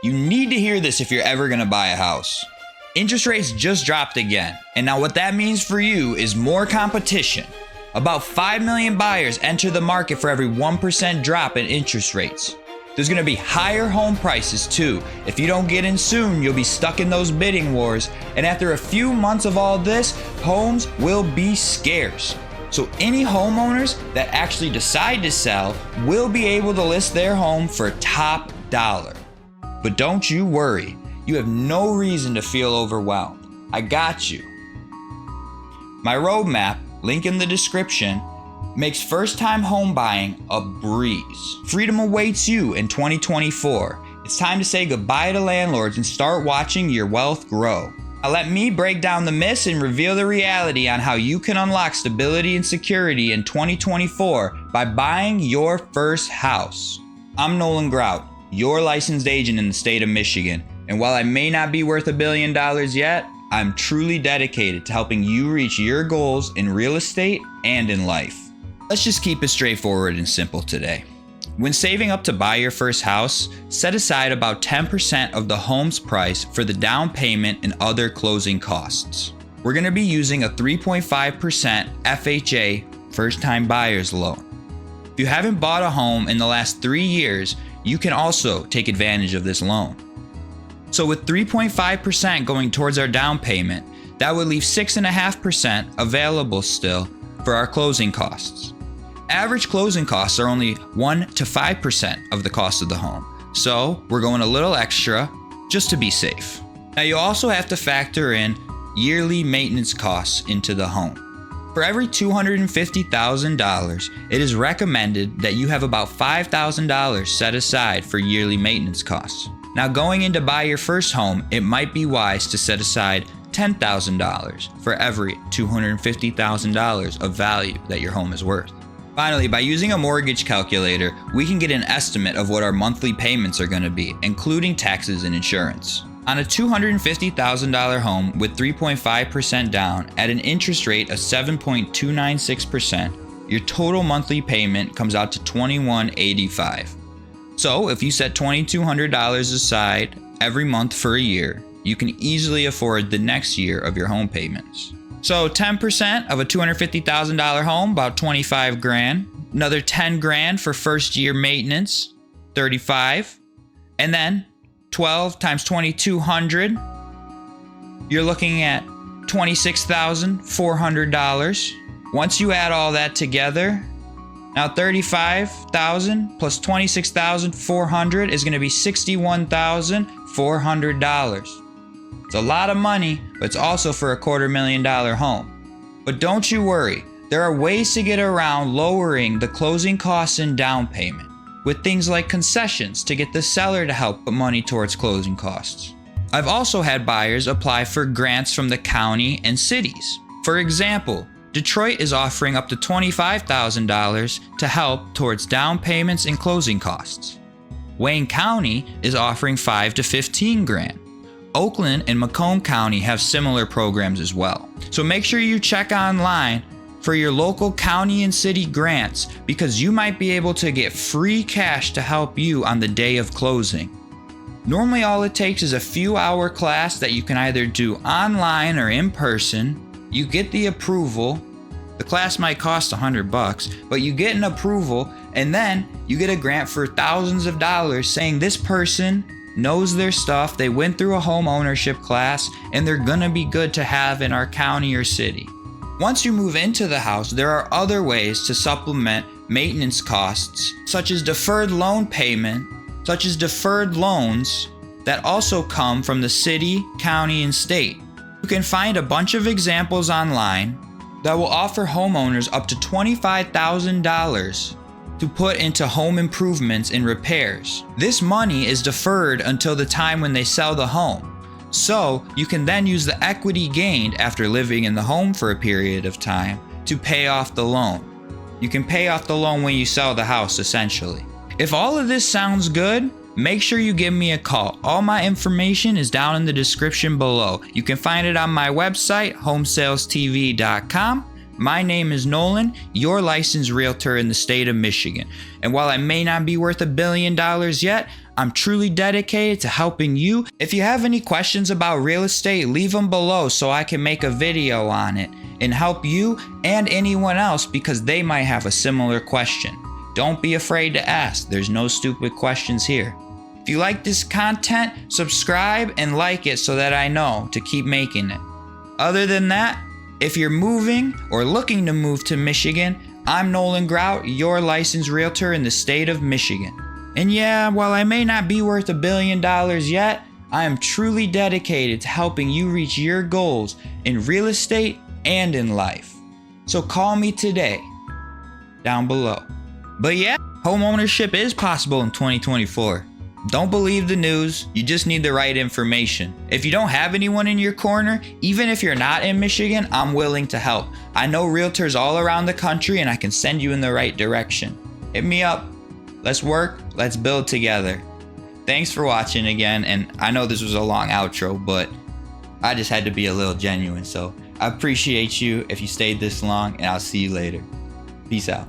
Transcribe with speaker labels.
Speaker 1: You need to hear this if you're ever gonna buy a house. Interest rates just dropped again, and now what that means for you is more competition. About 5 million buyers enter the market for every 1% drop in interest rates. There's gonna be higher home prices too. If you don't get in soon, you'll be stuck in those bidding wars, and after a few months of all this, homes will be scarce. So any homeowners that actually decide to sell will be able to list their home for top dollar. But don't you worry, you have no reason to feel overwhelmed. I got you. My roadmap, link in the description, makes first-time home buying a breeze. Freedom awaits you in 2024. It's time to say goodbye to landlords and start watching your wealth grow. Now let me break down the myths and reveal the reality on how you can unlock stability and security in 2024 by buying your first house. I'm Nolan Grout, your licensed agent in the state of Michigan. And while I may not be worth $1 billion yet, I'm truly dedicated to helping you reach your goals in real estate and in life. Let's just keep it straightforward and simple today. When saving up to buy your first house, set aside about 10% of the home's price for the down payment and other closing costs. We're going to be using a 3.5% FHA first-time buyer's loan. If you haven't bought a home in the last 3 years, you can also take advantage of this loan. So with 3.5% going towards our down payment, that would leave 6.5% available still for our closing costs. Average closing costs are only 1 to 5% of the cost of the home. So we're going a little extra just to be safe. Now you also have to factor in yearly maintenance costs into the home. For every $250,000, it is recommended that you have about $5,000 set aside for yearly maintenance costs. Now going in to buy your first home, it might be wise to set aside $10,000 for every $250,000 of value that your home is worth. Finally, by using a mortgage calculator, we can get an estimate of what our monthly payments are going to be, including taxes and insurance. On a $250,000 home with 3.5% down at an interest rate of 7.296%, your total monthly payment comes out to $2,185. So if you set $2,200 aside every month for a year, you can easily afford the next year of your home payments. So 10% of a $250,000 home, about 25 grand. Another 10 grand for first year maintenance, 35. And then 12 times 2,200, you're looking at $26,400. Once you add all that together, now 35,000 plus 26,400 is going to be $61,400. It's a lot of money, but it's also for a $250,000 home. But don't you worry, there are ways to get around lowering the closing costs and down payment with things like concessions to get the seller to help put money towards closing costs. I've also had buyers apply for grants from the county and cities. For example, Detroit is offering up to $25,000 to help towards down payments and closing costs. Wayne County is offering $5 to $15 grand. Oakland and Macomb County have similar programs as well. So make sure you check online for your local county and city grants, because you might be able to get free cash to help you on the day of closing. Normally all it takes is a few hour class that you can either do online or in person. You get the approval. The class might cost $100, but you get an approval, and then you get a grant for thousands of dollars saying this person knows their stuff, they went through a home ownership class, and they're gonna be good to have in our county or city. Once you move into the house, there are other ways to supplement maintenance costs, such as deferred loan payment, such as deferred loans that also come from the city, county, and state. You can find a bunch of examples online that will offer homeowners up to $25,000 to put into home improvements and repairs. This money is deferred until the time when they sell the home. So you can then use the equity gained after living in the home for a period of time to pay off the loan. You can pay off the loan when you sell the house, essentially. If all of this sounds good, make sure you give me a call. All my information is down in the description below. You can find it on my website, HomeSalesTV.com. My name is Nolan, your licensed realtor in the state of Michigan. And while I may not be worth $1 billion yet, I'm truly dedicated to helping you. If you have any questions about real estate, leave them below so I can make a video on it and help you and anyone else because they might have a similar question. Don't be afraid to ask. There's no stupid questions here. If you like this content, subscribe and like it so that I know to keep making it. Other than that, if you're moving or looking to move to Michigan, I'm Nolan Grout, your licensed realtor in the state of Michigan. And yeah, while I may not be worth $1 billion yet, I am truly dedicated to helping you reach your goals in real estate and in life. So call me today, down below. But yeah, home ownership is possible in 2024. Don't believe the news, you just need the right information. If you don't have anyone in your corner, even if you're not in Michigan, I'm willing to help. I know realtors all around the country and I can send you in the right direction. Hit me up. Let's work, let's build together. Thanks for watching again, and I know this was a long outro, but I just had to be a little genuine, so I appreciate you if you stayed this long, and I'll see you later. Peace out.